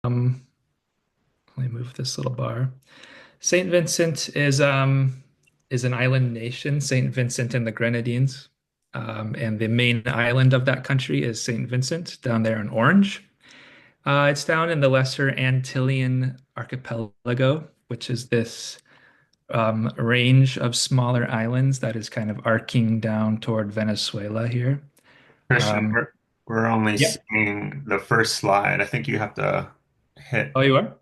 Um, Let me move this little bar. Saint Vincent is an island nation, Saint Vincent and the Grenadines. And the main island of that country is Saint Vincent down there in Orange. It's down in the Lesser Antillean Archipelago, which is this range of smaller islands that is kind of arcing down toward Venezuela here. Christian, Um, we're only yeah. seeing the first slide. I think you have to hit Oh, you are?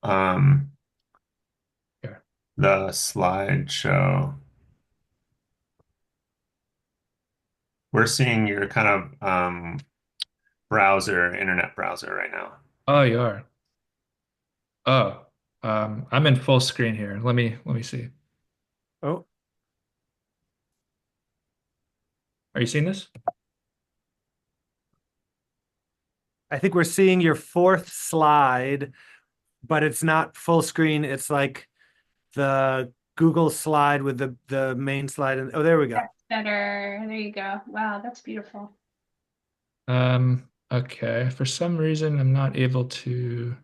um, Here. the slideshow. We're seeing your kind of browser, internet browser right now. Oh, you are. Oh, I'm in full screen here. Let me see. Oh, Are you seeing this? I think we're seeing your fourth slide, but it's not full screen. It's like the Google slide with the main slide. And oh, there we go. That's better. There you go. Wow, that's beautiful. Okay. For some reason, I'm not able to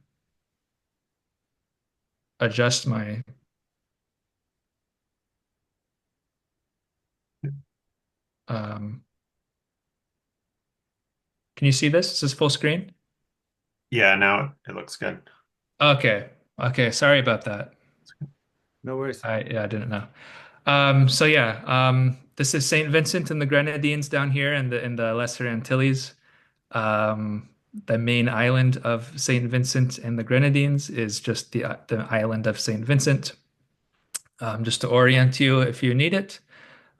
adjust my. Um, can you see this? Is this full screen? Yeah, now it looks good. Okay. Okay. Sorry about that. No worries. Yeah, I didn't know. So yeah, this is Saint Vincent and the Grenadines down here in the Lesser Antilles. Um, the main island of Saint Vincent and the Grenadines is just the island of Saint Vincent. Just to orient you if you need it.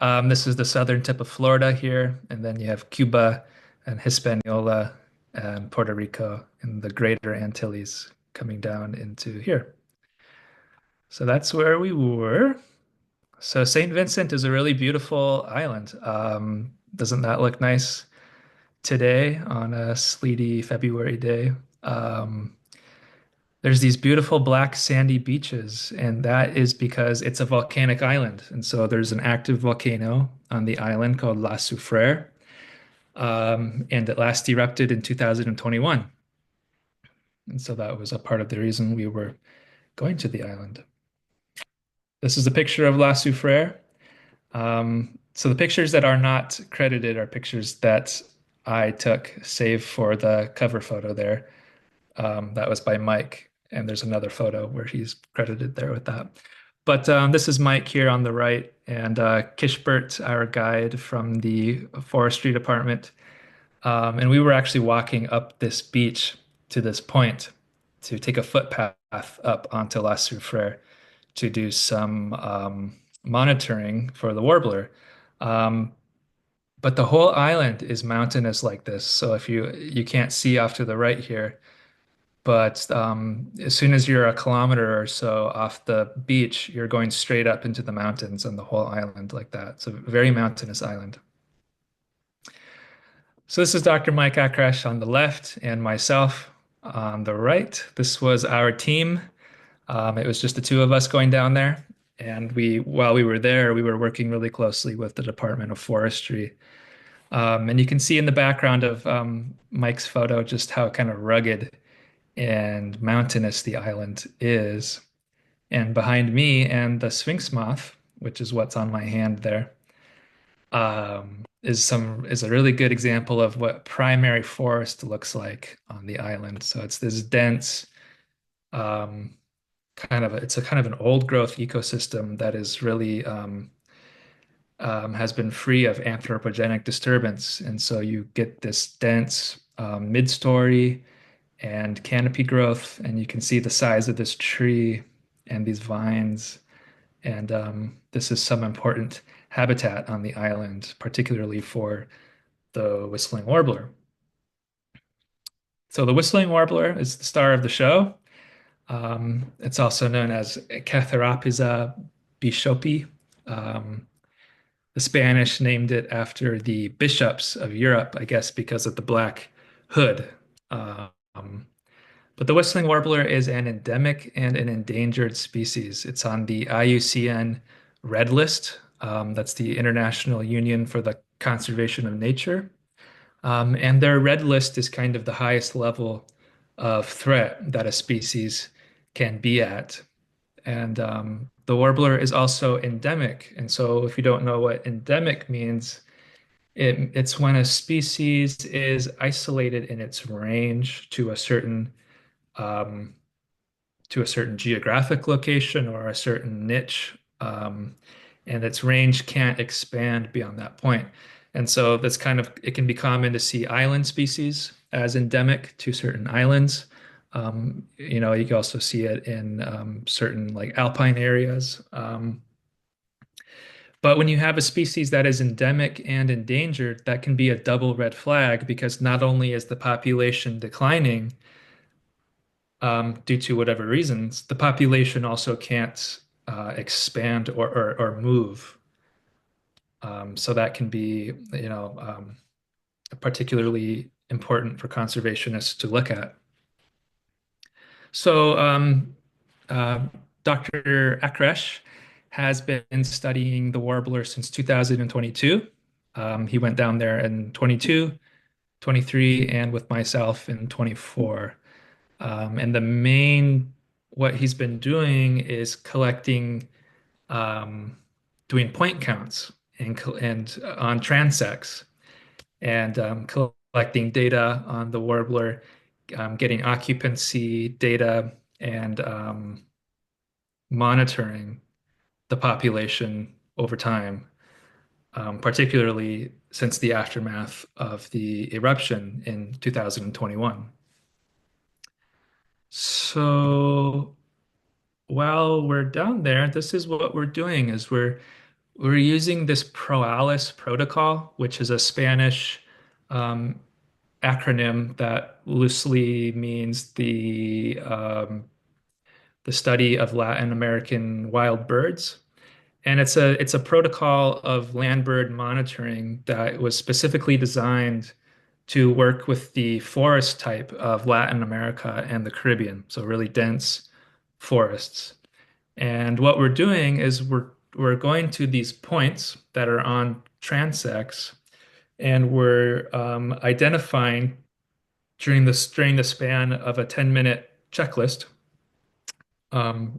This is the southern tip of Florida here, and then you have Cuba and Hispaniola and Puerto Rico and the Greater Antilles coming down into here. So that's where we were. So St. Vincent is a really beautiful island. Doesn't that look nice today on a sleety February day? Um, there's these beautiful black sandy beaches, and that is because it's a volcanic island. And so there's an active volcano on the island called La Soufrière, and it last erupted in 2021. And so that was a part of the reason we were going to the island. This is a picture of La Soufrière. So the pictures that are not credited are pictures that I took, save for the cover photo there. That was by Mike, and there's another photo where he's credited there with that. But this is Mike here on the right, and Kishbert, our guide from the forestry department. And we were actually walking up this beach to this point to take a footpath up onto La Soufrière to do some monitoring for the warbler. Um, but the whole island is mountainous like this. So if you can't see off to the right here, but as soon as you're a kilometer or so off the beach, you're going straight up into the mountains on the whole island like that. It's a very mountainous island. So this is Dr. Mike Akresh on the left and myself on the right. This was our team. It was just the two of us going down there. And while we were there, we were working really closely with the Department of Forestry. And you can see in the background of Mike's photo just how kind of rugged and mountainous the island is. And behind me and the Sphinx moth, which is what's on my hand there, is a really good example of what primary forest looks like on the island. So it's this dense, um, it's a kind of an old growth ecosystem that is really has been free of anthropogenic disturbance. And so you get this dense mid-story and canopy growth, and you can see the size of this tree and these vines. And this is some important habitat on the island, particularly for the whistling warbler. So the whistling warbler is the star of the show. It's also known as Catharapisa bishopi. Um, the Spanish named it after the bishops of Europe, I guess, because of the black hood. Um, but the whistling warbler is an endemic and an endangered species. It's on the IUCN Red List. That's the International Union for the Conservation of Nature. And their red list is kind of the highest level of threat that a species can be at. And the warbler is also endemic. And so, if you don't know what endemic means, it's when a species is isolated in its range um, to a certain geographic location or a certain niche, and its range can't expand beyond that point. And so that's kind of, it can be common to see island species as endemic to certain islands. You can also see it in certain like alpine areas. But when you have a species that is endemic and endangered, that can be a double red flag because not only is the population declining, due to whatever reasons, the population also can't expand or move. So that can be, particularly important for conservationists to look at. So uh, Dr. Akresh has been studying the warbler since 2022. He went down there in 22, 23, and with myself in 24. And what he's been doing is collecting, um, doing point counts and on transects and collecting data on the warbler, getting occupancy data and monitoring the population over time, particularly since the aftermath of the eruption in 2021. So while we're down there, this is what we're doing is we're using this ProAlice protocol, which is a Spanish um, acronym that loosely means the study of Latin American wild birds. And it's a protocol of land bird monitoring that was specifically designed to work with the forest type of Latin America and the Caribbean, so really dense forests. And what we're doing is we're going to these points that are on transects, and we're identifying during the span of a 10-minute checklist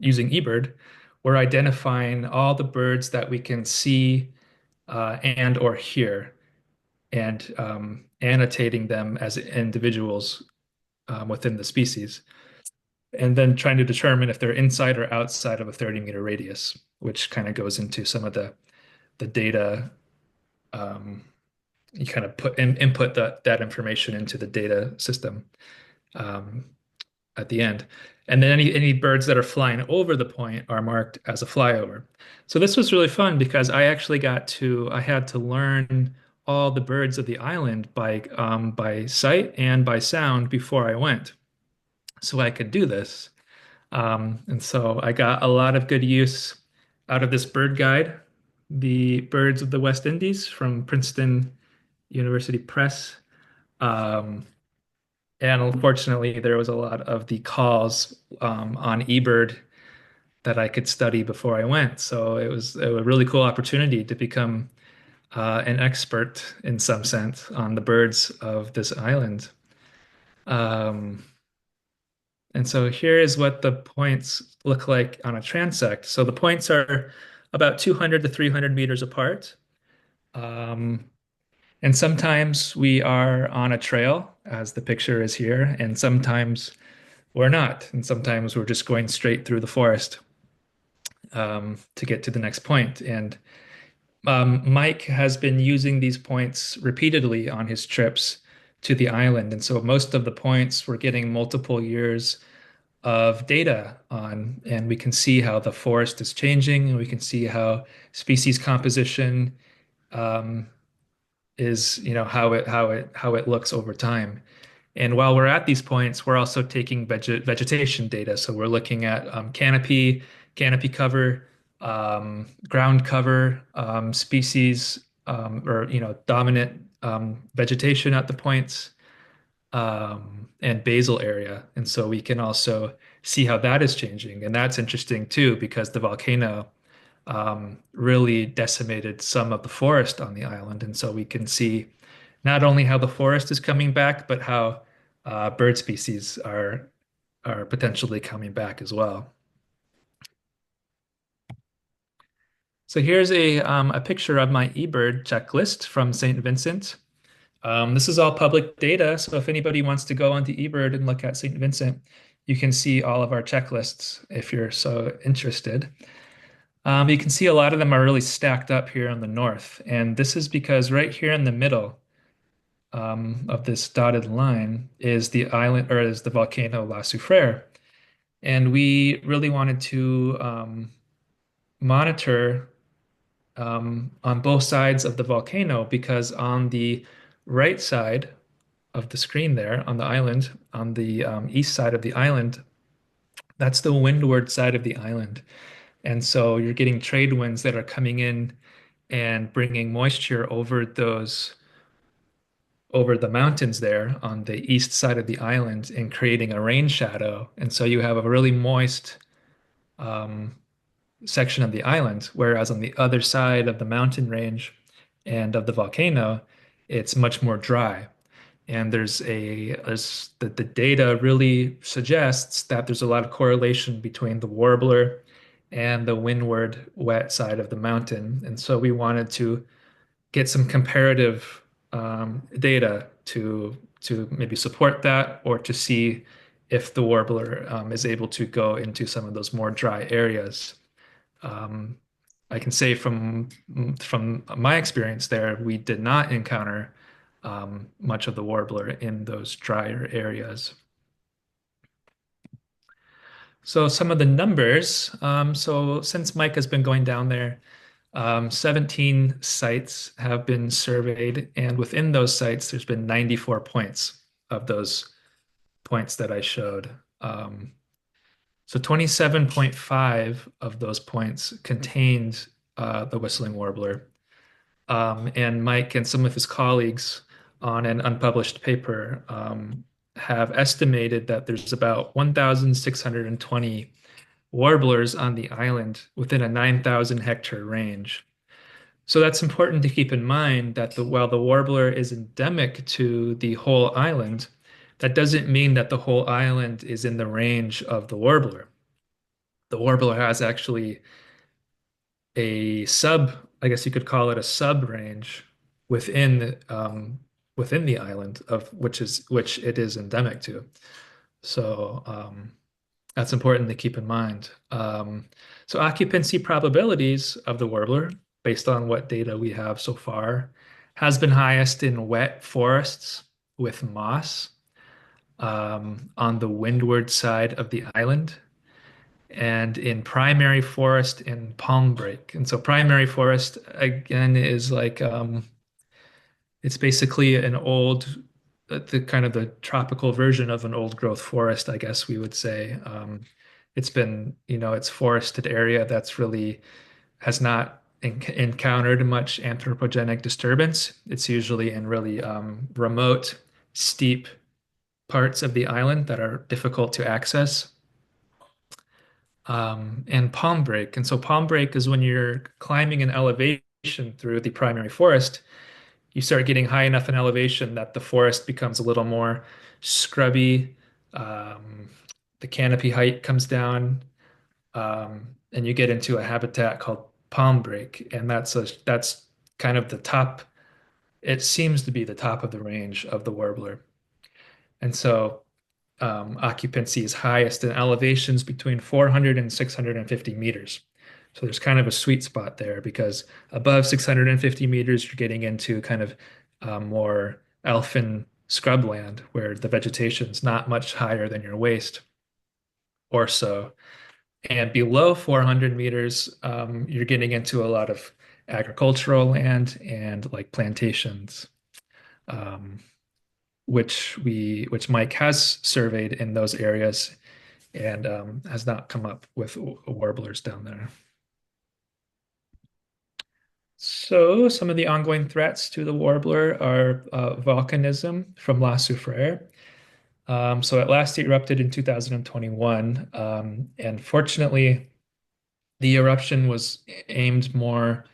using eBird, we're identifying all the birds that we can see and or hear and annotating them as individuals within the species, and then trying to determine if they're inside or outside of a 30-meter radius, which kind of goes into some of the data. You kind of input that information into the data system um, at the end. And then any birds that are flying over the point are marked as a flyover. So this was really fun because I had to learn all the birds of the island by sight and by sound before I went, so I could do this. And so I got a lot of good use out of this bird guide, The Birds of the West Indies from Princeton University Press. Um, and unfortunately, there was a lot of the calls on eBird that I could study before I went. So it was a really cool opportunity to become an expert in some sense on the birds of this island. Um, and so here is what the points look like on a transect. So the points are about 200 to 300 meters apart. Um, and sometimes we are on a trail, as the picture is here, and sometimes we're not. And sometimes we're just going straight through the forest to get to the next point. And Mike has been using these points repeatedly on his trips to the island. And so most of the points we're getting multiple years of data on, and we can see how the forest is changing, and we can see how species composition um, is, how it looks over time. And while we're at these points, we're also taking vegetation data. So we're looking at canopy cover, ground cover, species, or dominant vegetation at the points, and basal area. And so we can also see how that is changing. And that's interesting too, because the volcano really decimated some of the forest on the island. And so we can see not only how the forest is coming back, but how bird species are potentially coming back as well. So here's a picture of my eBird checklist from St. Vincent. This is all public data, so if anybody wants to go onto eBird and look at St. Vincent, you can see all of our checklists if you're so interested. You can see a lot of them are really stacked up here in the north, and this is because right here in the middle of this dotted line is the island, or is the volcano La Soufrière, and we really wanted to monitor on both sides of the volcano because on the right side of the screen there on the island, on the east side of the island, that's the windward side of the island. And so you're getting trade winds that are coming in and bringing moisture over the mountains there on the east side of the island and creating a rain shadow. And so you have a really moist um, section of the island, whereas on the other side of the mountain range and of the volcano, it's much more dry. And the data really suggests that there's a lot of correlation between the warbler and the windward wet side of the mountain. And so we wanted to get some comparative data to maybe support that or to see if the warbler is able to go into some of those more dry areas. Um, I can say from my experience there, we did not encounter much of the warbler in those drier areas. So some of the numbers. So since Mike has been going down there, 17 sites have been surveyed, and within those sites, there's been 94 points of those points that I showed. So 27.5 of those points contained the whistling warbler. And Mike and some of his colleagues on an unpublished paper have estimated that there's about 1,620 warblers on the island within a 9,000 hectare range. So that's important to keep in mind that while the warbler is endemic to the whole island, that doesn't mean that the whole island is in the range of the warbler. The warbler has actually a sub, I guess you could call it a sub range within the island of which it is endemic to. So that's important to keep in mind. So occupancy probabilities of the warbler, based on what data we have so far, has been highest in wet forests with moss on the windward side of the island and in primary forest in palm break. And so primary forest again is like it's basically an old the kind of the tropical version of an old growth forest, I guess we would say. It's been, it's forested area that's really has not encountered much anthropogenic disturbance. It's usually in really remote, steep parts of the island that are difficult to access. And palm break. And so palm break is when you're climbing an elevation through the primary forest, you start getting high enough in elevation that the forest becomes a little more scrubby. The canopy height comes down, and you get into a habitat called palm break. And that's kind of the top. It seems to be the top of the range of the warbler. And so occupancy is highest in elevations between 400 and 650 meters. So there's kind of a sweet spot there because above 650 meters, you're getting into kind of more elfin scrubland where the vegetation's not much higher than your waist or so. And below 400 meters, you're getting into a lot of agricultural land and like plantations. Which Mike has surveyed in those areas and has not come up with warblers down there. So some of the ongoing threats to the warbler are volcanism from La Soufrière. So it last erupted in 2021, and fortunately, the eruption was aimed more.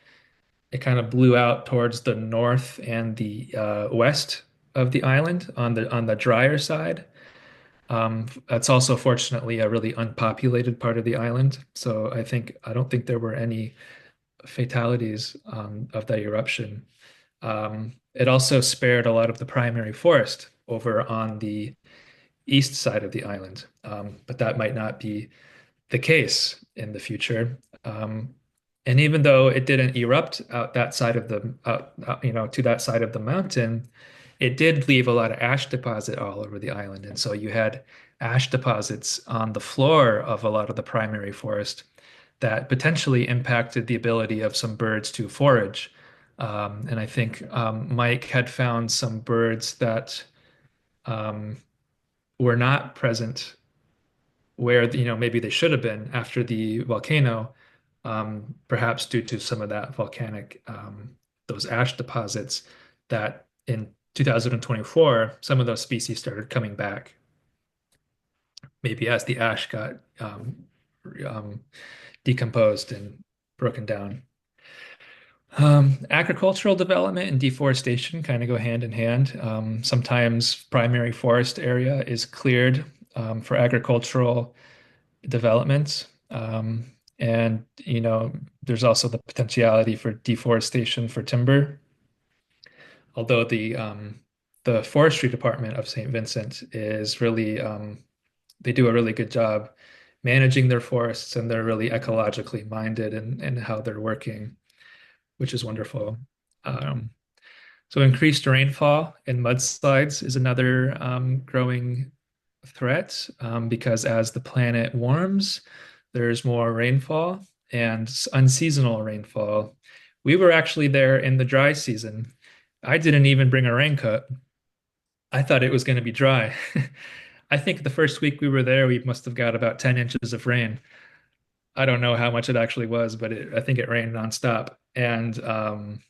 It kind of blew out towards the north and the west of the island on the drier side. That's also fortunately a really unpopulated part of the island. So I don't think there were any fatalities of that eruption. It also spared a lot of the primary forest over on the east side of the island, but that might not be the case in the future. And even though it didn't erupt out that side of to that side of the mountain, it did leave a lot of ash deposit all over the island. And so you had ash deposits on the floor of a lot of the primary forest that potentially impacted the ability of some birds to forage. And I think Mike had found some birds that um, were not present where maybe they should have been after the volcano, perhaps due to some of that volcanic those ash deposits that in 2024 some of those species started coming back. Maybe as the ash got um, decomposed and broken down. Agricultural development and deforestation kind of go hand in hand. Sometimes primary forest area is cleared for agricultural development. And, there's also the potentiality for deforestation for timber. Although the forestry department of St. Vincent is really, they do a really good job managing their forests and they're really ecologically minded in how they're working, which is wonderful. Um, so increased rainfall and mudslides is another growing threat because as the planet warms, there's more rainfall and unseasonal rainfall. We were actually there in the dry season. I didn't even bring a raincoat. I thought it was going to be dry. I think the first week we were there, we must have got about 10 inches of rain. I don't know how much it actually was, but I think it rained nonstop. And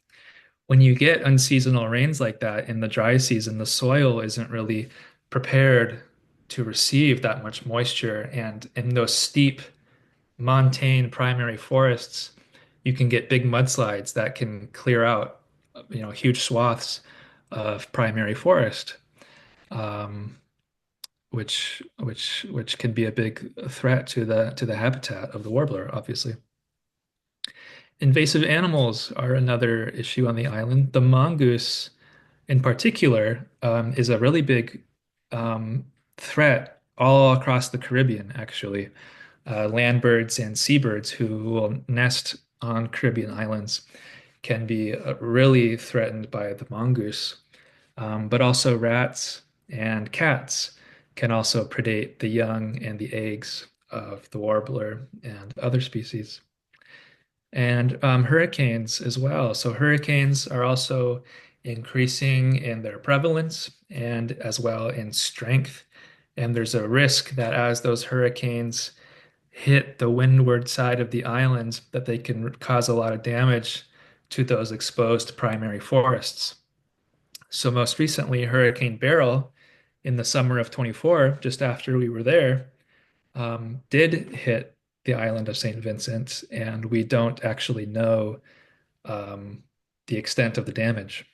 when you get unseasonal rains like that in the dry season, the soil isn't really prepared to receive that much moisture. And in those steep montane primary forests, you can get big mudslides that can clear out, huge swaths of primary forest, um, which can be a big threat to the habitat of the warbler, obviously. Invasive animals are another issue on the island. The mongoose, in particular, is a really big threat all across the Caribbean, actually. Land birds and seabirds who will nest on Caribbean islands can be really threatened by the mongoose. But also rats and cats can also predate the young and the eggs of the warbler and other species. And hurricanes as well. So hurricanes are also increasing in their prevalence and as well in strength. And there's a risk that as those hurricanes hit the windward side of the island, that they can cause a lot of damage to those exposed primary forests. So most recently, Hurricane Beryl in the summer of 24, just after we were there, did hit the island of St. Vincent, and we don't actually know um, the extent of the damage.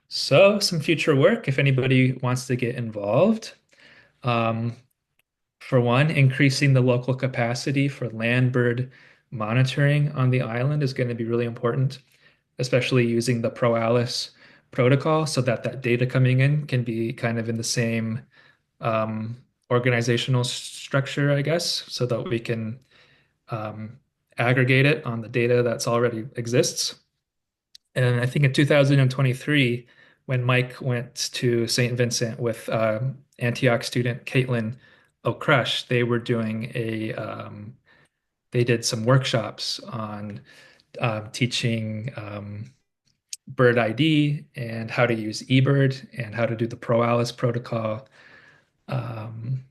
So some future work, if anybody wants to get involved. Um, for one, increasing the local capacity for land bird monitoring on the island is going to be really important, especially using the ProAlice protocol so that that data coming in can be kind of in the same um, organizational structure, I guess, so that we can um, aggregate it on the data that's already exists. And I think in 2023, when Mike went to St. Vincent with Antioch student Caitlin Akresh, they did some workshops on teaching bird ID and how to use eBird and how to do the ProAlice protocol. Um,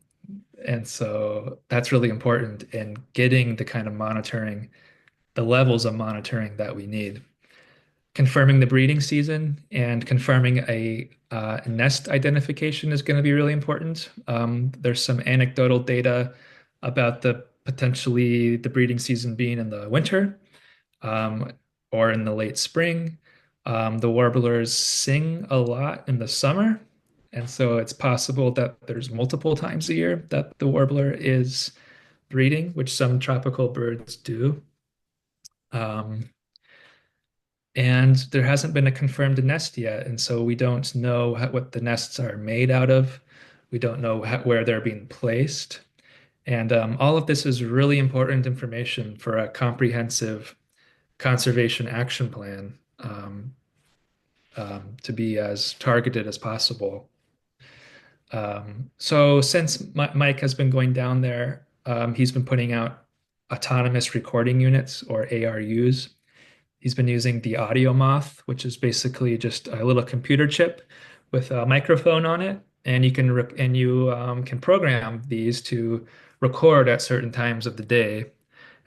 and so that's really important in getting the kind of monitoring, the levels of monitoring that we need. Confirming the breeding season and confirming a nest identification is going to be really important. There's some anecdotal data about the potentially the breeding season being in the winter um, or in the late spring. The warblers sing a lot in the summer, and so it's possible that there's multiple times a year that the warbler is breeding, which some tropical birds do. Um, and there hasn't been a confirmed nest yet, and so we don't know what the nests are made out of. We don't know where they're being placed. And all of this is really important information for a comprehensive conservation action plan to be as targeted as possible. So since Mike has been going down there, he's been putting out autonomous recording units or ARUs. He's been using the audio moth, which is basically just a little computer chip with a microphone on it, and you can program these to record at certain times of the day.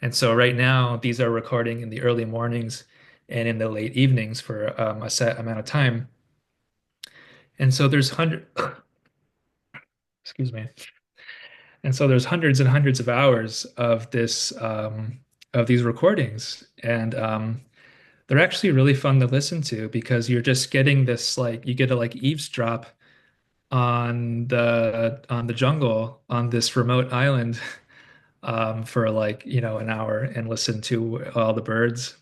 And so right now, these are recording in the early mornings and in the late evenings for a set amount of time. And so there's excuse me. And so there's hundreds and hundreds of hours of this of these recordings, and they're actually really fun to listen to because you're just getting this like you get to like eavesdrop on the jungle on this remote island for like an hour and listen to all the birds.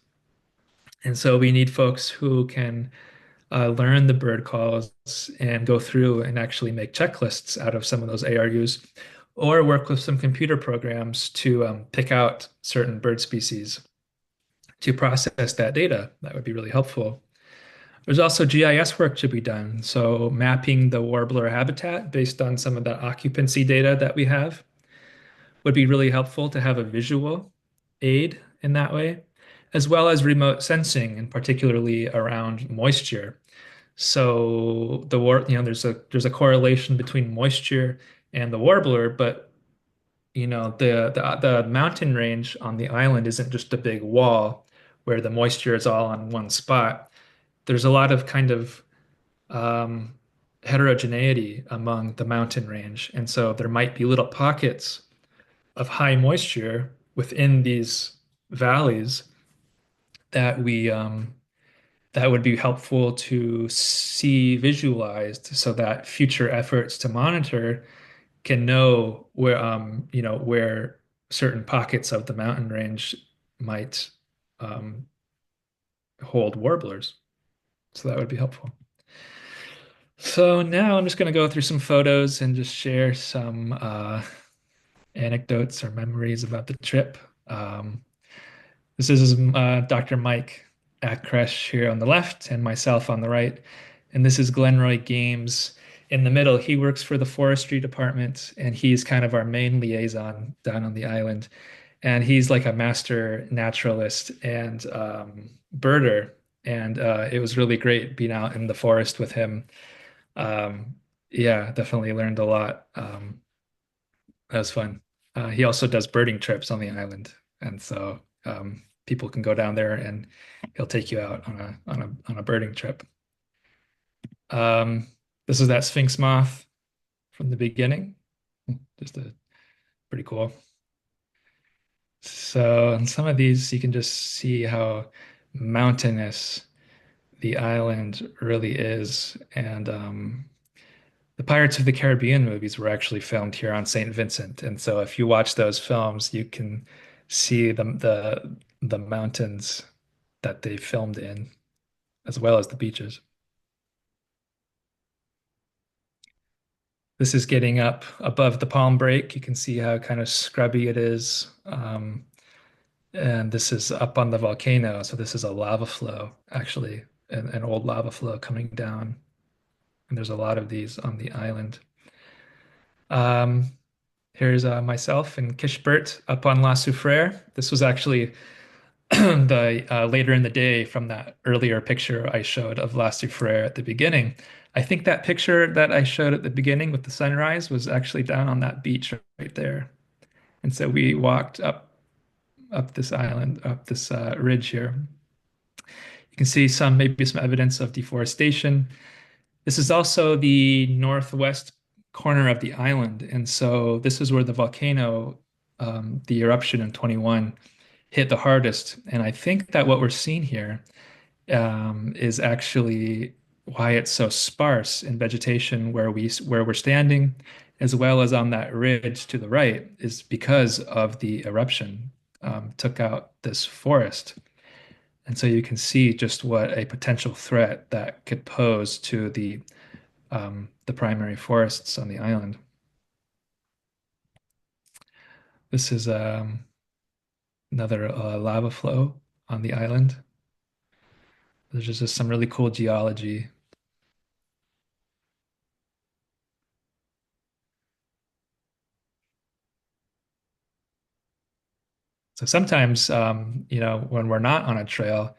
And so we need folks who can learn the bird calls and go through and actually make checklists out of some of those ARUs, or work with some computer programs to pick out certain bird species to process that data. That would be really helpful. There's also GIS work to be done. So mapping the warbler habitat based on some of the occupancy data that we have would be really helpful to have a visual aid in that way, as well as remote sensing, and particularly around moisture. So there's a correlation between moisture and the warbler, but the mountain range on the island isn't just a big wall where the moisture is all on one spot. There's a lot of kind of um, heterogeneity among the mountain range, and so there might be little pockets of high moisture within these valleys that we that would be helpful to see visualized so that future efforts to monitor can know where certain pockets of the mountain range might um, hold warblers. So that would be helpful. So now I'm just going to go through some photos and just share some anecdotes or memories about the trip. This is Dr. Mike Akresh here on the left and myself on the right. And this is Glenroy Games in the middle. He works for the forestry department and he's kind of our main liaison down on the island. And he's like a master naturalist and birder. And it was really great being out in the forest with him. Yeah, definitely learned a lot. That was fun. He also does birding trips on the island. And so people can go down there and he'll take you out on a birding trip. This is that Sphinx moth from the beginning. Just pretty cool. So in some of these, you can just see how mountainous the island really is. And the Pirates of the Caribbean movies were actually filmed here on St. Vincent. And so if you watch those films, you can see the mountains that they filmed in, as well as the beaches. This is getting up above the palm break. You can see how kind of scrubby it is. And this is up on the volcano. So this is a lava flow, actually, an old lava flow coming down. And there's a lot of these on the island. Here's myself and Kishbert up on La Soufrière. This was actually the later in the day from that earlier picture I showed of La Soufrière at the beginning. I think that picture that I showed at the beginning with the sunrise was actually down on that beach right there. And so we walked up this island, up this ridge here. You can see maybe some evidence of deforestation. This is also the northwest corner of the island. And so this is where the volcano, the eruption in 21, hit the hardest. And I think that what we're seeing here is actually why it's so sparse in vegetation where we're standing, as well as on that ridge to the right, is because of the eruption took out this forest. And so you can see just what a potential threat that could pose to the primary forests on the island. This is another lava flow on the island. There's just some really cool geology. So sometimes, when we're not on a trail,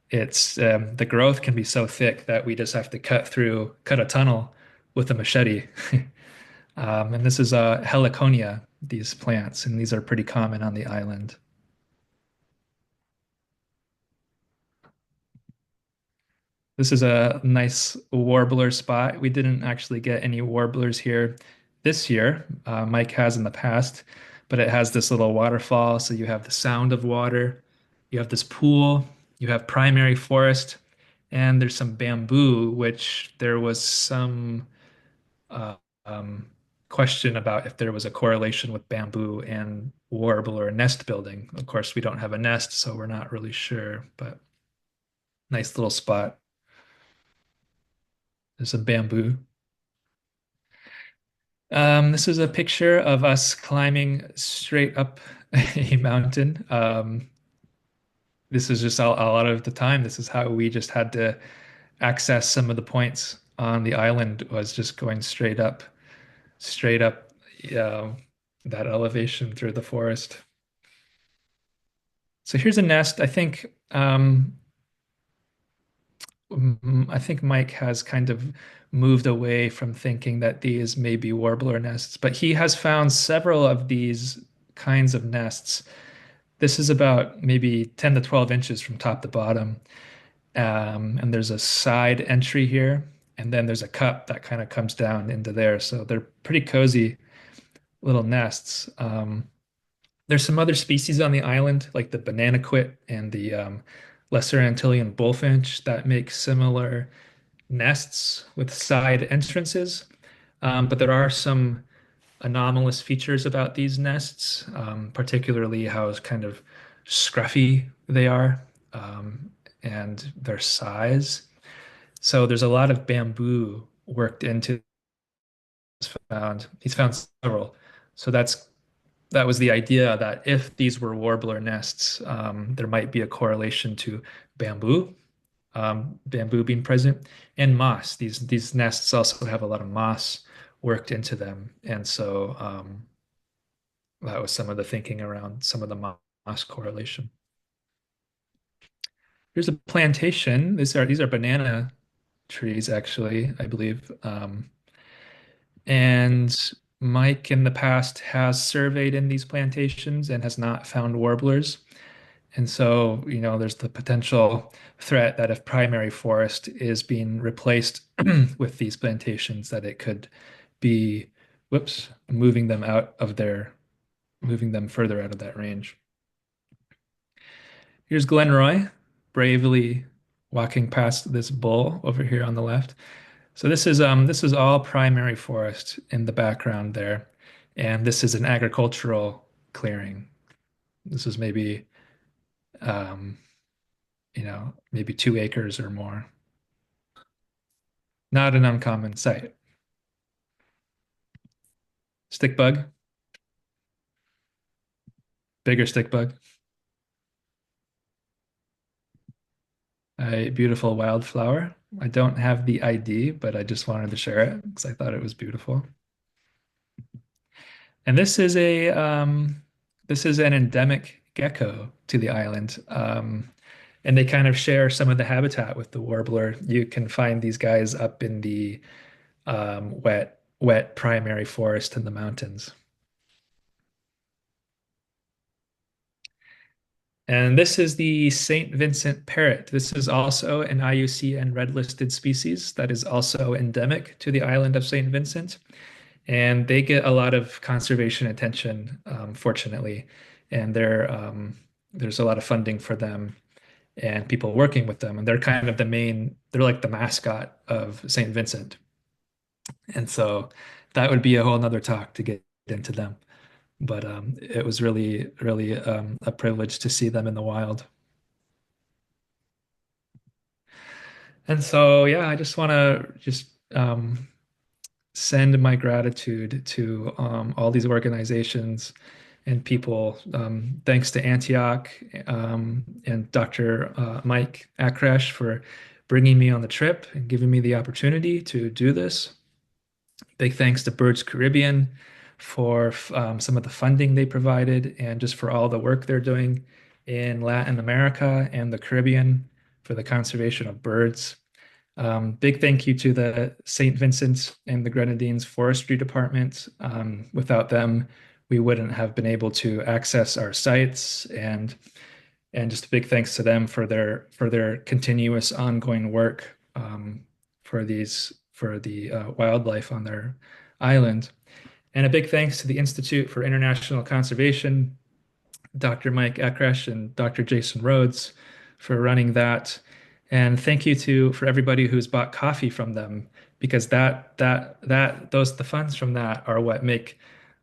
it's the growth can be so thick that we just have to cut a tunnel with a machete. And this is heliconia, these plants, and these are pretty common on the island. This is a nice warbler spot. We didn't actually get any warblers here this year. Mike has in the past, but it has this little waterfall. So you have the sound of water, you have this pool, you have primary forest, and there's some bamboo, which there was some uh, um, question about if there was a correlation with bamboo and warbler nest building. Of course, we don't have a nest, so we're not really sure, but nice little spot. There's some bamboo. This is a picture of us climbing straight up a mountain. This is just a lot of the time. This is how we just had to access some of the points on the island was just going straight up, uh, that elevation through the forest. So here's a nest. I think Mike has kind of moved away from thinking that these may be warbler nests, but he has found several of these kinds of nests. This is about maybe 10 to 12 inches from top to bottom. And there's a side entry here, and then there's a cup that kind of comes down into there. So they're pretty cozy little nests. There's some other species on the island, like the banana quit and the lesser Antillean bullfinch, that make similar nests with side entrances. But there are some anomalous features about these nests, particularly how kind of scruffy they are, and their size. So there's a lot of bamboo worked into this found. He's found several. So that was the idea that if these were warbler nests, there might be a correlation to bamboo, bamboo being present, and moss. These nests also have a lot of moss worked into them, and so that was some of the thinking around some of the moss correlation. Here's a plantation. These are banana trees, actually, I believe. And Mike in the past has surveyed in these plantations and has not found warblers. And so, there's the potential threat that if primary forest is being replaced with these plantations, that it could be, whoops, moving them further out of that range. Here's Glenroy bravely walking past this bull over here on the left. So this is all primary forest in the background there, and this is an agricultural clearing. This is um, maybe 2 acres or more. Not an uncommon sight. Stick bug, bigger stick bug. A beautiful wildflower. I don't have the ID, but I just wanted to share it because I thought it was beautiful. And this is an endemic gecko to the island. And they kind of share some of the habitat with the warbler. You can find these guys up in the wet primary forest in the mountains. And this is the St. Vincent parrot. This is also an IUCN red listed species that is also endemic to the island of St. Vincent. And they get a lot of conservation attention, fortunately. And there's a lot of funding for them. and people working with them. And they're kind of they're like the mascot of St. Vincent. And so that would be a whole nother talk to get into them. But it was really, really a privilege to see them in the wild. And so, yeah, I just want to just send my gratitude to all these organizations and people. Thanks to Antioch and Dr. Mike Akresh for bringing me on the trip and giving me the opportunity to do this. Big thanks to Birds Caribbean for some of the funding they provided and just for all the work they're doing in Latin America and the Caribbean for the conservation of birds. Big thank you to the St. Vincent and the Grenadines Forestry Department. Without them, we wouldn't have been able to access our sites, and just a big thanks to them for their continuous ongoing work for the wildlife on their island. And a big thanks to the Institute for International Conservation, Dr. Mike Akresh and Dr. Jason Rhodes for running that. And thank you to for everybody who's bought coffee from them, because the funds from that are what make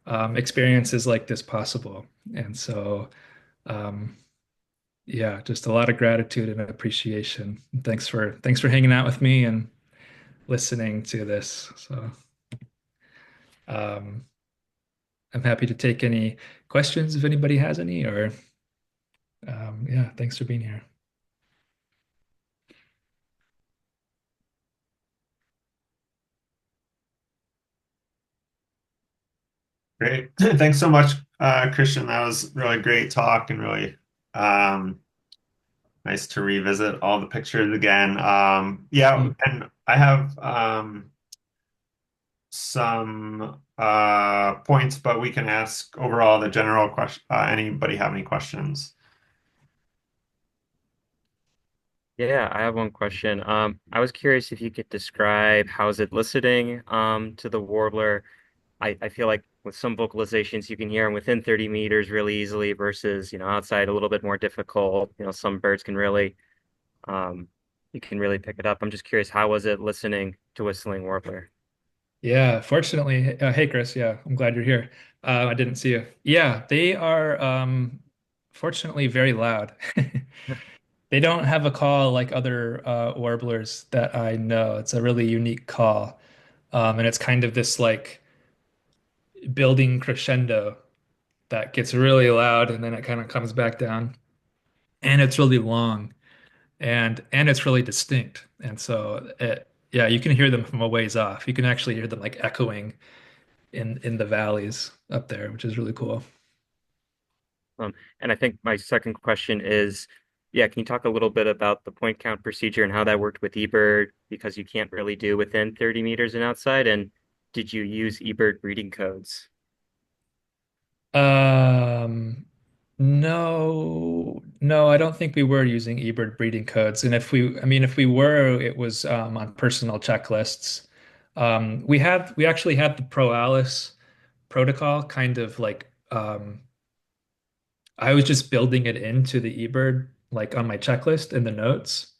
experiences like this possible. And so um, yeah, just a lot of gratitude and appreciation. Thanks for hanging out with me and listening to this. So um, I'm happy to take any questions if anybody has any, or yeah, thanks for being here. Great. Thanks so much, Christian. That was really great talk and really um, nice to revisit all the pictures again. Yeah, Mm. and I have some points, but we can ask overall the general question. Anybody have any questions? Yeah, I have one question. I was curious if you could describe how is it listening to the warbler. I feel like with some vocalizations you can hear them within 30 meters really easily versus, outside a little bit more difficult. Some birds can really um you can really pick it up. I'm just curious, how was it listening to whistling warbler? Yeah, fortunately, hey Chris, yeah, I'm glad you're here. I didn't see you. Yeah, they are fortunately very loud. They don't have a call like other warblers that I know. It's a really unique call. And it's kind of this like building crescendo that gets really loud and then it kind of comes back down. And it's really long and it's really distinct. And so yeah, you can hear them from a ways off. You can actually hear them like echoing in the valleys up there, which is really cool. And I think my second question is, yeah, can you talk a little bit about the point count procedure and how that worked with eBird because you can't really do within 30 meters and outside? And did you use eBird breeding codes? Um, no, I don't think we were using eBird breeding codes. And I mean, if we were, it was on personal checklists. We actually had the Pro Alice protocol kind of like I was just building it into the eBird like on my checklist in the notes.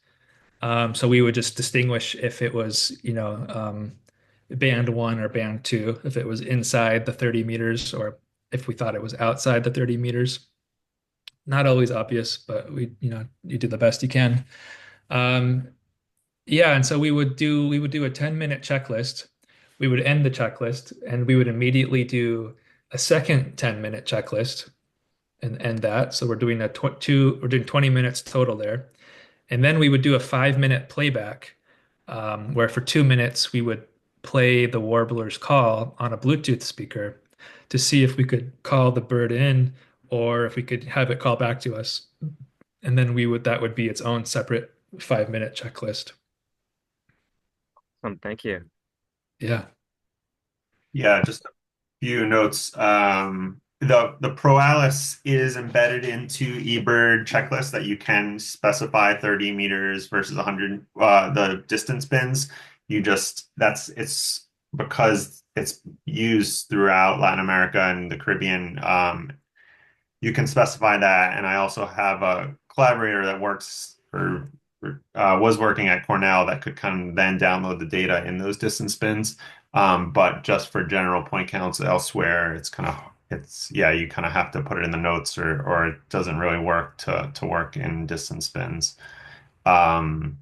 So we would just distinguish if it was, band one or band two, if it was inside the 30 meters or if we thought it was outside the 30 meters. Not always obvious, but you do the best you can. Um, yeah, and so we would do a 10-minute checklist. We would end the checklist and we would immediately do a second 10-minute checklist and end that. So we're doing 20 minutes total there. And then we would do a 5-minute playback, where for 2 minutes we would play the warbler's call on a Bluetooth speaker to see if we could call the bird in or if we could have it call back to us. And then that would be its own separate 5-minute checklist. Thank you. Yeah. Yeah, just a few notes. The Pro Alice is embedded into eBird checklist that you can specify 30 meters versus 100 the distance bins. It's because it's used throughout Latin America and the Caribbean. You can specify that, and I also have a collaborator that works was working at Cornell that could kind of then download the data in those distance bins. But just for general point counts elsewhere, it's yeah, you kind of have to put it in the notes or it doesn't really work to work in distance bins. Um,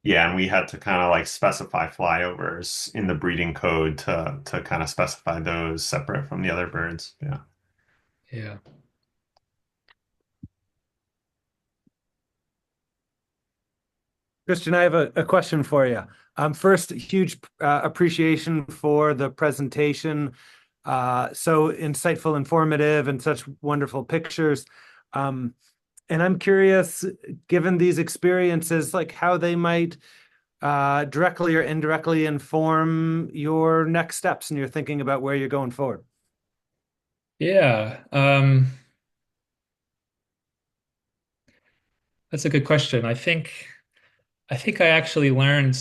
yeah, and we had to kind of like specify flyovers in the breeding code to kind of specify those separate from the other birds. Yeah. Yeah. Christian, I have a question for you. First, huge appreciation for the presentation. So insightful, informative, and such wonderful pictures. Um, and I'm curious, given these experiences, like how they might directly or indirectly inform your next steps and you're thinking about where you're going forward. Yeah. That's a good question. I think I actually learned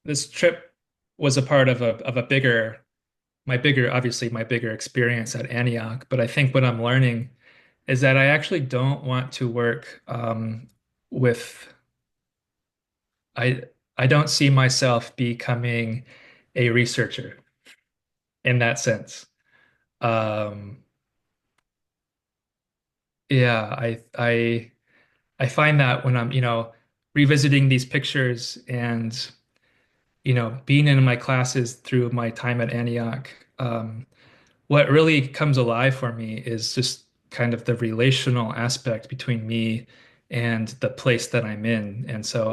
this trip was a part of a bigger obviously my bigger experience at Antioch. But I think what I'm learning is that I actually don't want to work with I I don't see myself becoming a researcher in that sense. Um, yeah, I find that when I'm, revisiting these pictures and, being in my classes through my time at Antioch, what really comes alive for me is just kind of the relational aspect between me and the place that I'm in. And so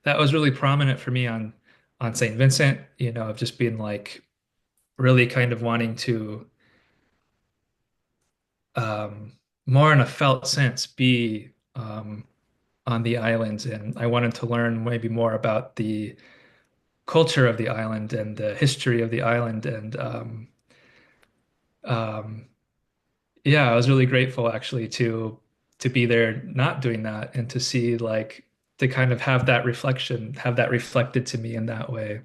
that was really prominent for me on St. Vincent, of just being like really kind of wanting to um, more in a felt sense be on the island. And I wanted to learn maybe more about the culture of the island and the history of the island. And um, yeah, I was really grateful actually to be there not doing that and to see like to kind of have that reflected to me in that way,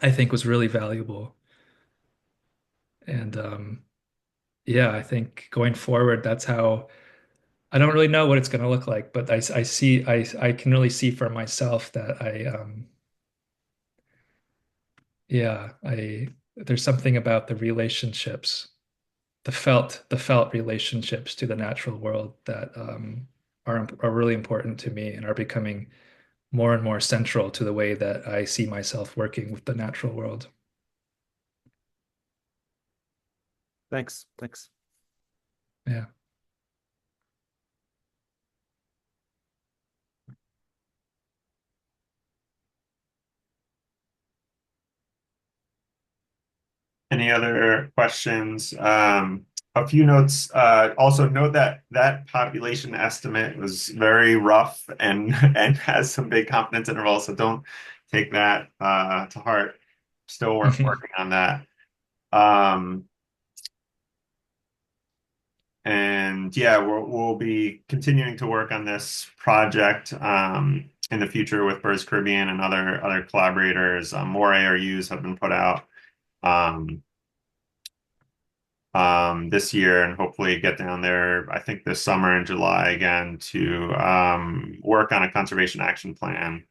I think was really valuable. And yeah, I think going forward, that's how I don't really know what it's going to look like, but I can really see for myself that yeah, there's something about the relationships, the felt relationships to the natural world that are really important to me and are becoming more and more central to the way that I see myself working with the natural world. Thanks. Thanks. Yeah. Any other questions? A few notes. Also note that that population estimate was very rough and and has some big confidence intervals, so don't take that to heart. Still working on that. Um, and yeah, we'll be continuing to work on this project in the future with Birds Caribbean and other collaborators. More ARUs have been put out. Um, this year and hopefully get down there, I think this summer in July again to work on a conservation action plan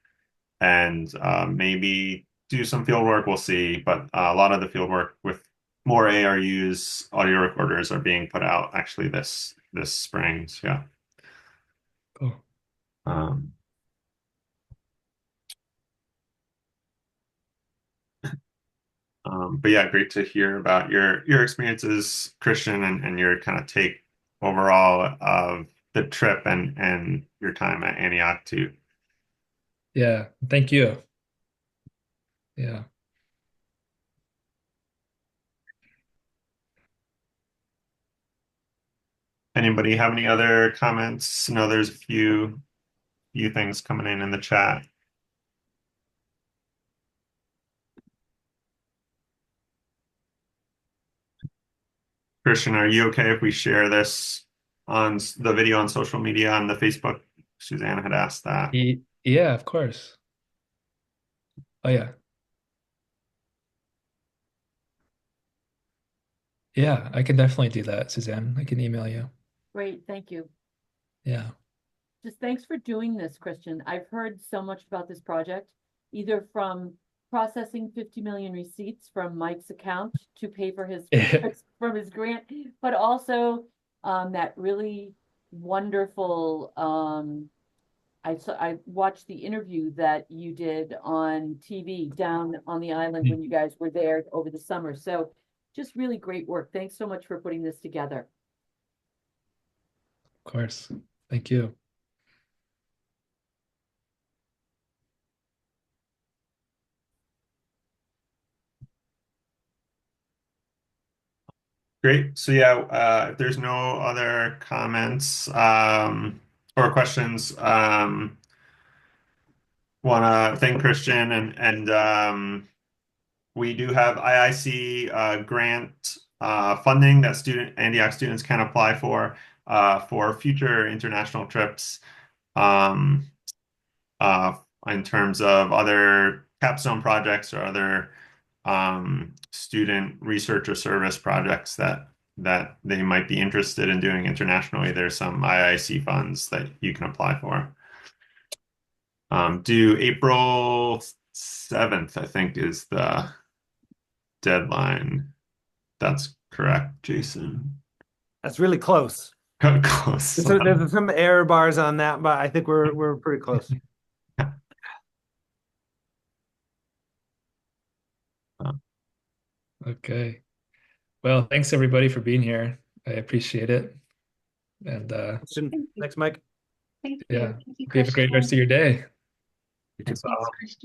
and maybe do some field work. We'll see. But a lot of the field work with more ARUs, audio recorders are being put out actually this spring. So yeah. Cool. Um, but yeah, great to hear about your experiences, Christian, and your kind of take overall of the trip and your time at Antioch too. Yeah. Thank you. Yeah. Anybody have any other comments? No, there's a few things coming in the chat. Christian, are you okay if we share this on the video on social media on the Facebook? Suzanne had asked that. Yeah, of course. Oh yeah. Yeah, I can definitely do that, Suzanne. I can email you. Great, thank you. Yeah. just thanks for doing this, Christian. I've heard so much about this project, either from processing 50 million receipts from Mike's account to pay for his from his grant, but also that really wonderful I watched the interview that you did on TV down on the island when you guys were there over the summer. So just really great work. Thanks so much for putting this together. Of course. Thank you. Great. So yeah, if there's no other comments or questions, want to thank Christian and we do have IIC grant funding that Antioch students can apply for future international trips. Um, in terms of other capstone projects or other student research or service projects that they might be interested in doing internationally. There's some IIC funds that you can apply for. Due April 7th, I think, is the deadline. That's correct, Jason. That's really close. Close. So there's some error bars on that, but I think we're pretty close. Okay. Well, thanks everybody for being here. I appreciate it. And Thanks, Mike. Thank you. yeah, Thank you, have a great rest Christian. of your day. You too. Thanks, Christian.